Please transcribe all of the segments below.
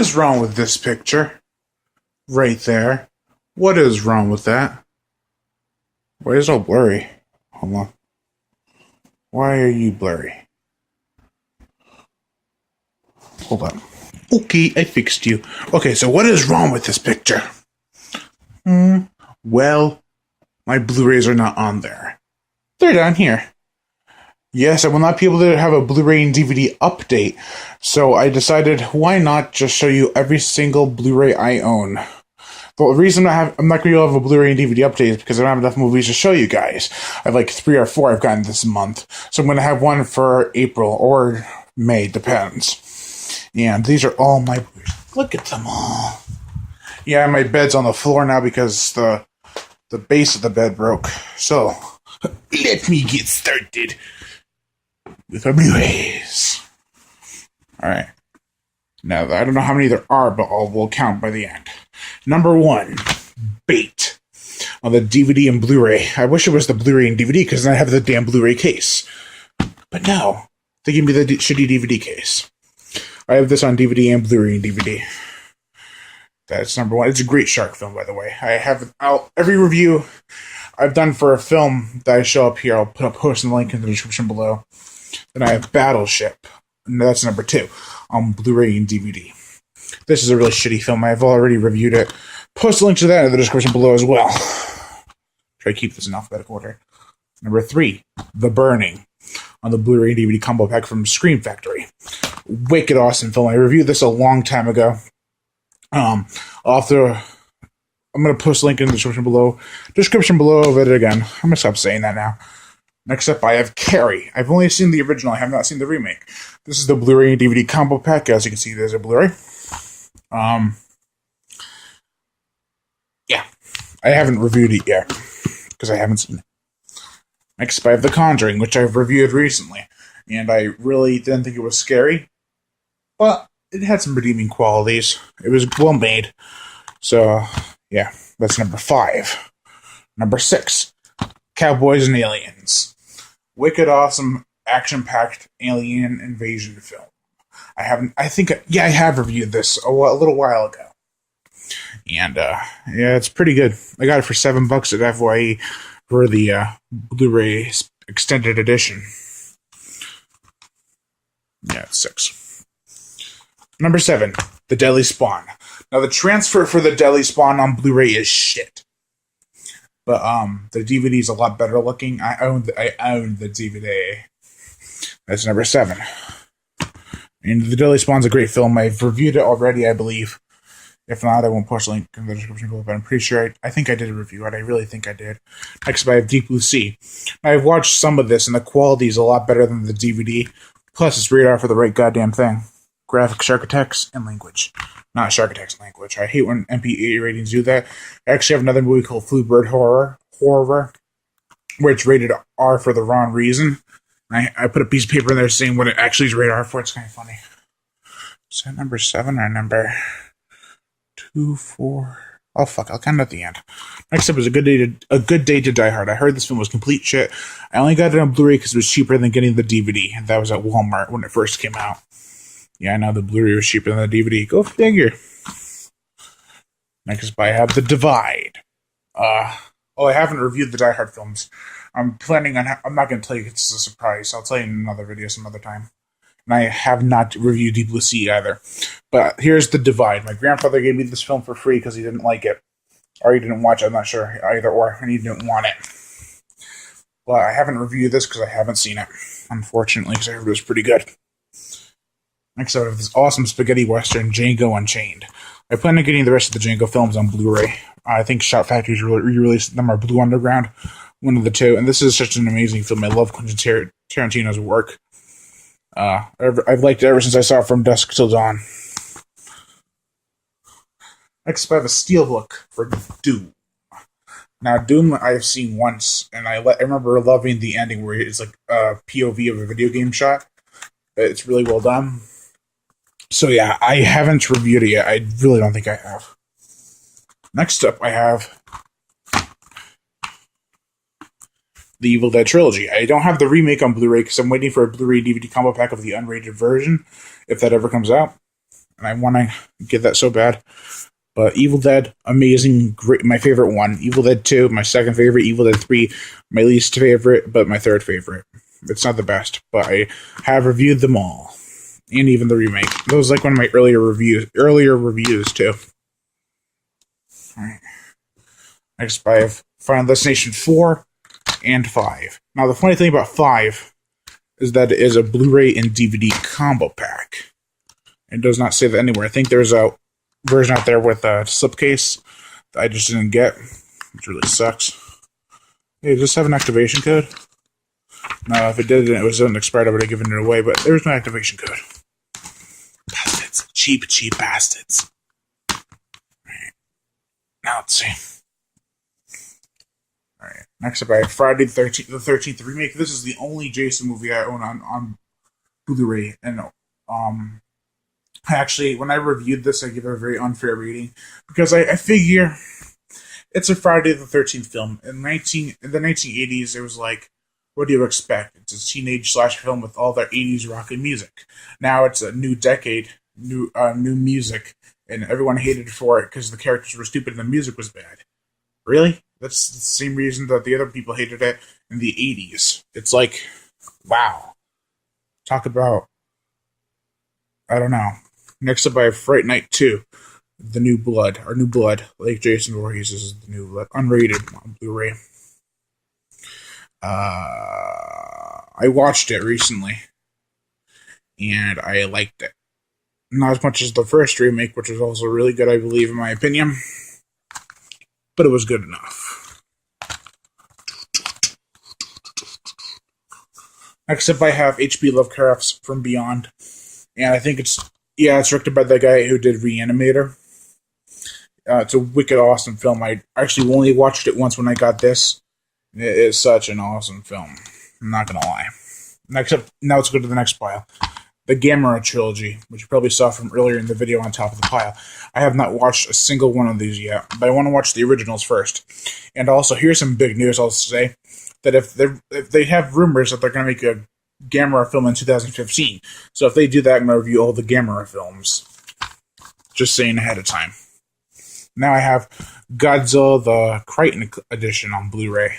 is wrong with this picture? Right there. What is wrong with that? Why is it all blurry? Hold on. Why are you blurry? Hold on. Okay, I fixed you. Okay, so what is wrong with this picture? Well, my Blu-rays are not on there. They're down here. Yes, I will not be able to have a Blu-ray and DVD update, so I decided why not just show you every single Blu-ray I own. The reason I'm not going to be able to have a Blu-ray and DVD update is because I don't have enough movies to show you guys. I have like 3 or 4 I've gotten this month, so I'm going to have one for April or May, depends. And these are all my... Look at them all. Yeah, my bed's on the floor now because the base of the bed broke. So, let me get started with our Blu-rays. Alright. Now, I don't know how many there are, but we'll count by the end. Number 1, Bait. On the DVD and Blu-ray. I wish it was the Blu-ray and DVD, because then I have the damn Blu-ray case. But no. They give me the shitty DVD case. I have this on DVD and Blu-ray and DVD. That's number 1. It's a great shark film, by the way. I have every review I've done for a film that I show up here, I'll post a link in the description below. Then I have Battleship. And that's number 2 on Blu-ray and DVD. This is a really shitty film. I've already reviewed it. Post a link to that in the description below as well. Try to keep this in alphabetical order. Number 3, The Burning. On the Blu-ray and DVD combo pack from Scream Factory. Wicked awesome film. I reviewed this a long time ago. I'm going to post a link in the description below. Description below of it again. I'm going to stop saying that now. Next up, I have Carrie. I've only seen the original. I have not seen the remake. This is the Blu-ray and DVD combo pack. As you can see, there's a Blu-ray. Yeah. I haven't reviewed it yet, because I haven't seen it. Next, I have The Conjuring, which I've reviewed recently. And I really didn't think it was scary. But it had some redeeming qualities. It was well made. So, yeah. That's number 5. Number 6. Cowboys and Aliens. Wicked awesome, action-packed alien invasion film. I have reviewed this a little while ago. And, yeah, it's pretty good. I got it for $7 at FYE for the Blu-ray extended edition. Yeah, it's 6. Number 7, The Deadly Spawn. Now, the transfer for The Deadly Spawn on Blu-ray is shit. But the DVD is a lot better looking. I own the DVD. That's number 7. And The Deadly Spawn's a great film. I've reviewed it already, I believe. If not, I won't post a link in the description below, but I'm pretty sure I think I did a review it. I really think I did. Next, I have Deep Blue Sea. I've watched some of this, and the quality is a lot better than the DVD. Plus, it's rated R for the right goddamn thing. Graphic shark attacks and language. Not shark attacks and language. I hate when MPA ratings do that. I actually have another movie called Fluebird Horror, where it's rated R for the wrong reason. I put a piece of paper in there saying what it actually is rated R for. It's kind of funny. Is that number 7 or number 2, 4? Oh fuck! I'll count it at the end. Next up is A Good Day to Die Hard. I heard this film was complete shit. I only got it on Blu-ray because it was cheaper than getting the DVD, and that was at Walmart when it first came out. Yeah, I know the Blu-ray was cheaper than the DVD. Go figure. Next up, I have The Divide. I haven't reviewed the Die Hard films. I'm not going to tell you it's a surprise. I'll tell you in another video some other time. And I have not reviewed Deep Blue Sea either. But here's The Divide. My grandfather gave me this film for free because he didn't like it. Or he didn't watch it, I'm not sure. Either or, and he didn't want it. But I haven't reviewed this because I haven't seen it. Unfortunately, because I heard it was pretty good. Next up, I have this awesome spaghetti western, Django Unchained. I plan on getting the rest of the Django films on Blu-ray. I think Shout Factory's re-released them or Blue Underground. One of the two. And this is such an amazing film. I love Quentin Tarantino's work. I've liked it ever since I saw it From Dusk Till Dawn. Next, I have a steelbook for Doom. Now, Doom I've seen once, and I remember loving the ending where it's like a POV of a video game shot. It's really well done. So yeah, I haven't reviewed it yet. I really don't think I have. Next up, I have the Evil Dead Trilogy. I don't have the remake on Blu-ray because I'm waiting for a Blu-ray DVD combo pack of the unrated version, if that ever comes out. and I want to get that so bad. But Evil Dead, amazing, great, my favorite one. Evil Dead 2, my second favorite. Evil Dead 3, my least favorite, but my third favorite. It's not the best, but I have reviewed them all. And even the remake. That was like one of my earlier reviews too. Alright. Next, I have Final Destination 4 and 5. Now, the funny thing about 5 is that it is a Blu-ray and DVD combo pack. It does not say that anywhere. I think there's a version out there with a slipcase that I just didn't get, which really sucks. Hey, does this have an activation code? No, if it did and it was unexpired, I would have given it away, but there's no activation code. Bastards. Cheap bastards. Alright. Now let's see. Alright. Next up, I have Friday the 13th remake. This is the only Jason movie I own on Blu-ray. And actually, when I reviewed this, I give it a very unfair rating. Because I figure it's a Friday the 13th film. In the 1980s, it was like, what do you expect? It's a teenage slasher film with all their 80s rockin' music. Now it's a new decade, new music, and everyone hated for it because the characters were stupid and the music was bad. Really? That's the same reason that the other people hated it in the 80s. It's like, wow. Talk about, I don't know. Next up, I have Fright Night 2, The New Blood, like Jason Voorhees is The New Blood, unrated on Blu-ray. I watched it recently, and I liked it. Not as much as the first remake, which was also really good, I believe, in my opinion. But it was good enough. Next up, I have H.P. Lovecraft's From Beyond. And I think it's directed by the guy who did Reanimator. It's a wicked awesome film. I actually only watched it once when I got this. It is such an awesome film. I'm not gonna lie. Next up, now let's go to the next pile. The Gamera Trilogy, which you probably saw from earlier in the video on top of the pile. I have not watched a single one of these yet, but I want to watch the originals first. And also, here's some big news I'll say. That if they have rumors that they're going to make a Gamera film in 2015. So if they do that, I'm going to review all the Gamera films. Just saying ahead of time. Now I have Godzilla, the Crichton edition on Blu-ray.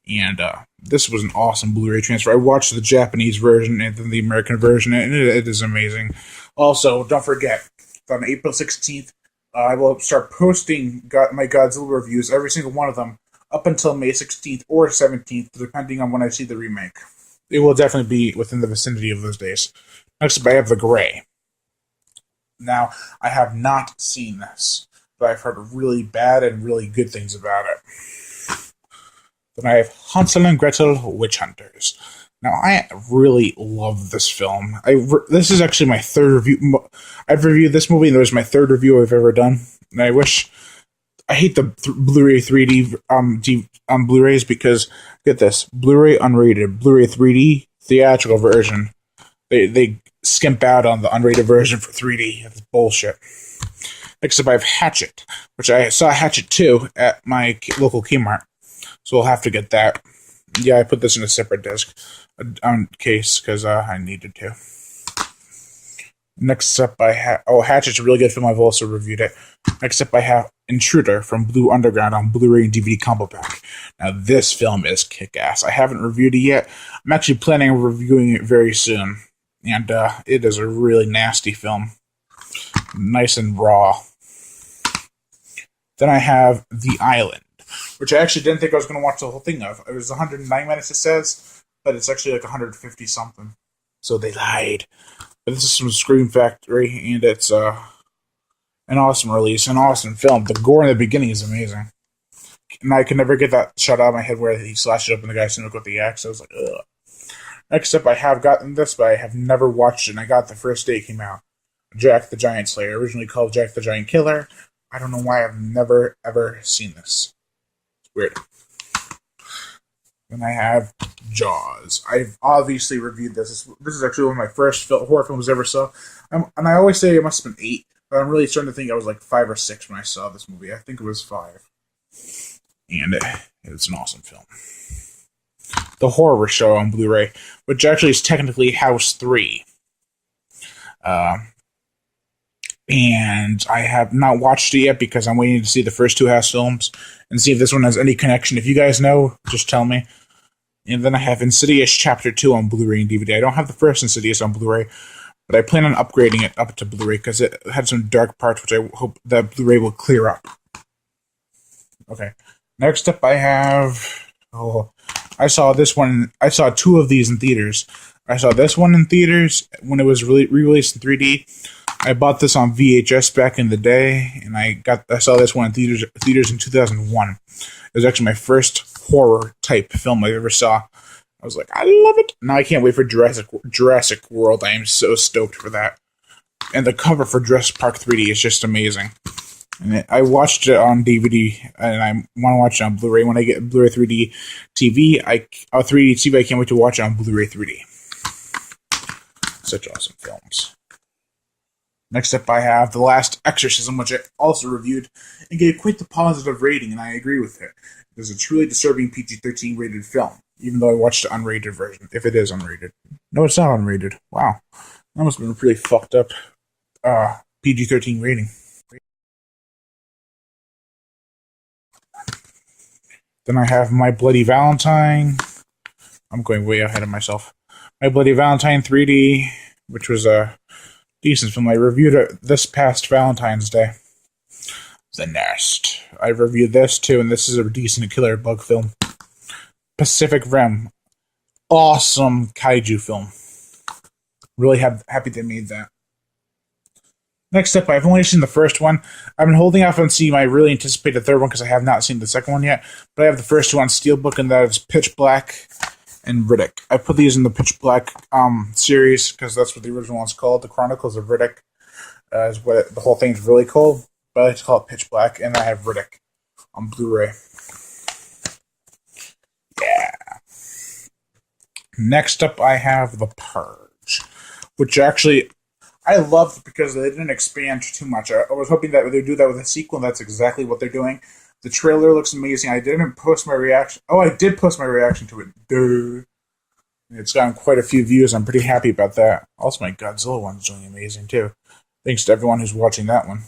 And this was an awesome Blu-ray transfer. I watched the Japanese version and then the American version, and it is amazing. Also, don't forget, on April 16th, I will start posting my Godzilla reviews, every single one of them, up until May 16th or 17th, depending on when I see the remake. It will definitely be within the vicinity of those days. Next up, I have The Gray. Now, I have not seen this, but I've heard really bad and really good things about it. Then I have Hansel and Gretel Witch Hunters. Now, I really love this film. This is actually my third review. I've reviewed this movie, and it was my third review I've ever done. And I hate the Blu-ray 3D on Blu-rays because, get this, Blu-ray unrated, Blu-ray 3D theatrical version. They skimp out on the unrated version for 3D. That's bullshit. Next up, I have Hatchet, which I saw Hatchet 2 at my local Kmart. So we'll have to get that. Yeah, I put this in a separate disc case because I needed to. Next up, I have... Oh, Hatchet's a really good film. I've also reviewed it. Next up, I have Intruder from Blue Underground on Blu-ray and DVD combo pack. Now, this film is kick-ass. I haven't reviewed it yet. I'm actually planning on reviewing it very soon. And it is a really nasty film. Nice and raw. Then I have The Island, which I actually didn't think I was going to watch the whole thing of. It was 109 minutes, it says, but it's actually like 150-something. So they lied. But this is from Scream Factory, and it's an awesome release, an awesome film. The gore in the beginning is amazing. And I can never get that shot out of my head where he slashed it up in the guy's stomach with the axe. I was like, ugh. Next up, I have gotten this, but I have never watched it, and I got it the first day it came out. Jack the Giant Slayer, originally called Jack the Giant Killer. I don't know why I've never, ever seen this. It's weird. Then I have Jaws. I've obviously reviewed this. This is actually one of my first horror films I ever saw. And I always say it must have been 8, but I'm really starting to think I was like 5 or 6 when I saw this movie. I think it was 5. And it's an awesome film. The Horror Show on Blu-ray, which actually is technically House 3. and I have not watched it yet because I'm waiting to see the first two House films and see if this one has any connection. If you guys know, just tell me. And then I have Insidious Chapter 2 on Blu-ray and DVD. I don't have the first Insidious on Blu-ray, but I plan on upgrading it up to Blu-ray because it had some dark parts, which I hope that Blu-ray will clear up. Okay. Next up, I have... I saw this one. I saw two of these in theaters. I saw this one in theaters when it was re-released in 3D. I bought this on VHS back in the day, and I saw this one in theaters in 2001. It was actually my first horror-type film I ever saw. I was like, I love it. Now I can't wait for Jurassic World. I am so stoked for that. And the cover for Jurassic Park 3D is just amazing. And I watched it on DVD, and I want to watch it on Blu-ray. When I get Blu-ray 3D TV, 3D TV, I can't wait to watch it on Blu-ray 3D. Such awesome films. Next up, I have The Last Exorcism, which I also reviewed and gave quite the positive rating, and I agree with it. It is a truly disturbing PG-13 rated film, even though I watched the unrated version, if it is unrated. No, it's not unrated. Wow. That must have been a pretty fucked up PG-13 rating. Then I have My Bloody Valentine. I'm going way ahead of myself. My Bloody Valentine 3D, which was a decent film. I reviewed it this past Valentine's Day. The Nest. I reviewed this too, and this is a decent killer bug film. Pacific Rim. Awesome kaiju film. Really happy they made that. Next up, I've only seen the first one. I've been holding off on seeing my really anticipated third one because I have not seen the second one yet. But I have the first two on Steelbook, and that is Pitch Black and Riddick. I put these in the Pitch Black series because that's what the original one's called. The Chronicles of Riddick is what the whole thing's really called. But I like to call it Pitch Black, and I have Riddick on Blu-ray. Yeah. Next up, I have The Purge, which actually I loved because they didn't expand too much. I was hoping that they'd do that with a sequel, and that's exactly what they're doing. The trailer looks amazing. I didn't post my reaction. Oh, I did post my reaction to it. Dude. It's gotten quite a few views. I'm pretty happy about that. Also, my Godzilla one's doing amazing, too. Thanks to everyone who's watching that one.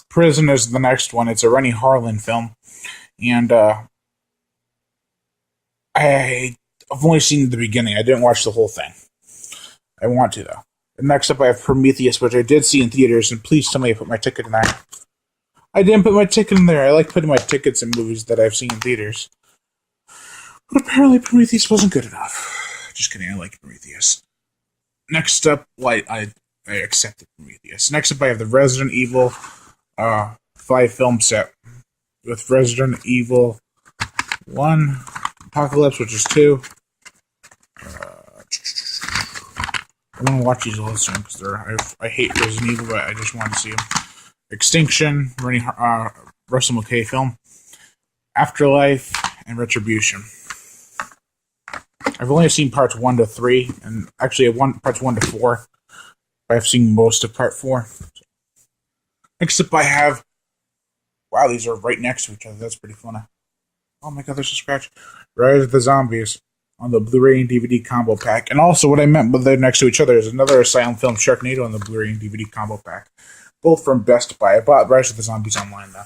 Prison is the next one. It's a Rennie Harlin film. And I've only seen the beginning. I didn't watch the whole thing. I want to, though. And next up, I have Prometheus, which I did see in theaters. And please tell me I put my ticket in there. I didn't put my ticket in there. I like putting my tickets in movies that I've seen in theaters. But apparently Prometheus wasn't good enough. Just kidding, I like Prometheus. Next up, I accepted Prometheus. Next up, I have the Resident Evil 5 film set. With Resident Evil 1, Apocalypse, which is 2. I want to watch these all soon because I hate Resident Evil, but I just want to see them. Extinction, Russell McKay film, Afterlife, and Retribution. I've only seen parts 1 to 3, and actually parts 1 to 4. But I've seen most of part 4. Except I have... Wow, these are right next to each other. That's pretty funny. Oh my god, there's a scratch. Rise of the Zombies on the Blu-ray and DVD combo pack. And also what I meant by they're next to each other is another Asylum film, Sharknado, on the Blu-ray and DVD combo pack. Both from Best Buy. I bought Rise of the Zombies online, though.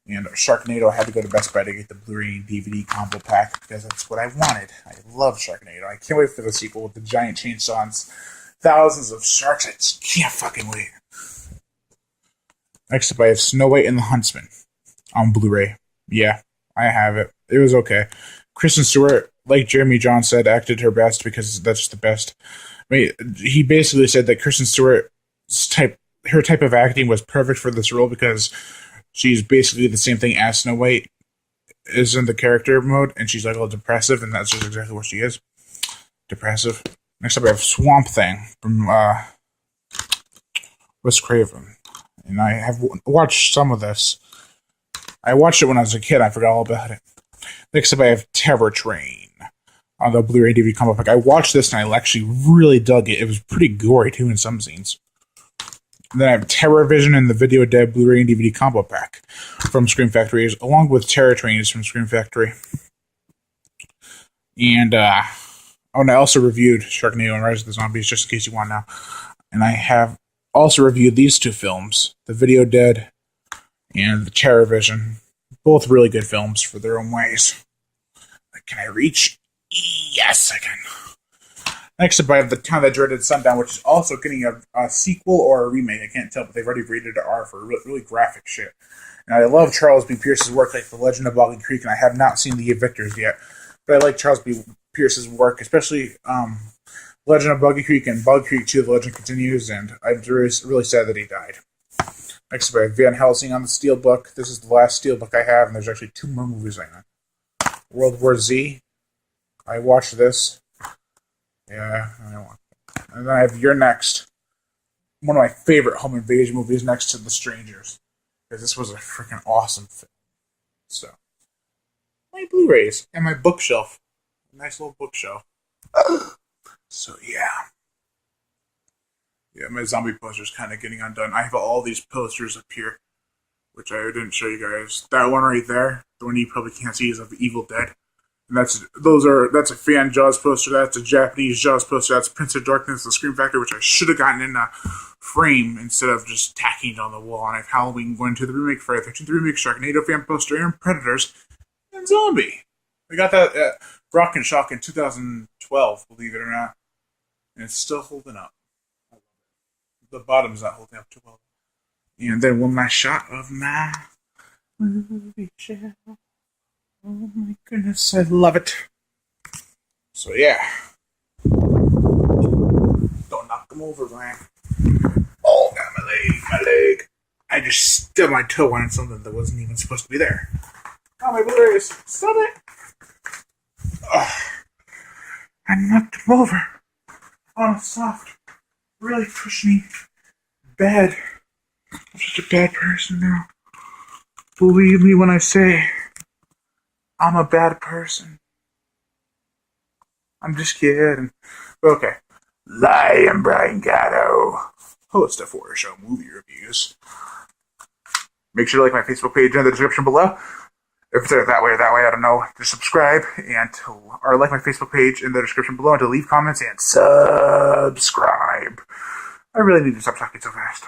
And Sharknado, I had to go to Best Buy to get the Blu-ray and DVD combo pack because that's what I wanted. I love Sharknado. I can't wait for the sequel with the giant chainsaw and thousands of sharks. I just can't fucking wait. Next up, I have Snow White and the Huntsman on Blu-ray. Yeah, I have it. It was okay. Kristen Stewart, like Jeremy John said, acted her best because that's the best. I mean, he basically said that Kristen Stewart's her type of acting was perfect for this role because she's basically the same thing as Snow White is in the character mode, and she's like all depressive, and that's just exactly what she is. Depressive. Next up, I have Swamp Thing from Wes Craven, and I have watched some of this. I watched it when I was a kid. I forgot all about it. Next up, I have Terror Train on the Blu-ray DVD combo pack. I watched this, and I actually really dug it. It was pretty gory, too, in some scenes. And then I have Terror Vision and the Video Dead Blu-ray and DVD combo pack from Scream Factory, along with Terror Train is from Scream Factory. And I also reviewed Sharknado and Rise of the Zombies, just in case you want to know. And I have also reviewed these two films, The Video Dead and The Terrorvision. Both really good films for their own ways. Can I reach? Yes, I can. Next up, I have the Dreaded Sundown, which is also getting a sequel or a remake. I can't tell, but they've already rated it R for really graphic shit. And I love Charles B. Pierce's work, like The Legend of Boggy Creek, and I have not seen The Evictors yet. But I like Charles B. Pierce's work, especially Legend of Boggy Creek and Boggy Creek 2, The Legend Continues, and I'm really sad that he died. Next up, I have Van Helsing on the Steelbook. This is the last Steelbook I have, and there's actually 2 more movies I own. World War Z. I watched this. Yeah, I want that. And then I have You're Next. One of my favorite home invasion movies next to The Strangers. Because this was a freaking awesome film. So, my Blu-rays and my bookshelf. Nice little bookshelf. So, yeah. Yeah, my zombie poster's kind of getting undone. I have all these posters up here, which I didn't show you guys. That one right there, the one you probably can't see, is of Evil Dead. And that's a fan Jaws poster, that's a Japanese Jaws poster, that's Prince of Darkness, the Scream Factory, which I should have gotten in a frame instead of just tacking it on the wall. And I have Halloween going to the remake, Friday the 13th remake, Sharknado fan poster, and Predators, and Zombie. I got that at Rock and Shock in 2012, believe it or not. And it's still holding up. The bottom's not holding up too well. And then one last shot of my movie shell. Oh my goodness, I love it. So yeah. Don't knock them over, man. Oh, got my leg. I just stubbed my toe on something that wasn't even supposed to be there. Oh, my Blu-rays. Stop it. Oh, I knocked him over on a soft, really cushiony bed. I'm such a bad person now. Believe me when I say I'm a bad person. I'm just kidding. Okay. I am Brian Gatto, host of Horror Show Movie Reviews. Make sure to like my Facebook page in the description below. If it's that way, I don't know. Just subscribe or like my Facebook page in the description below and to leave comments and subscribe. I really need to stop talking so fast.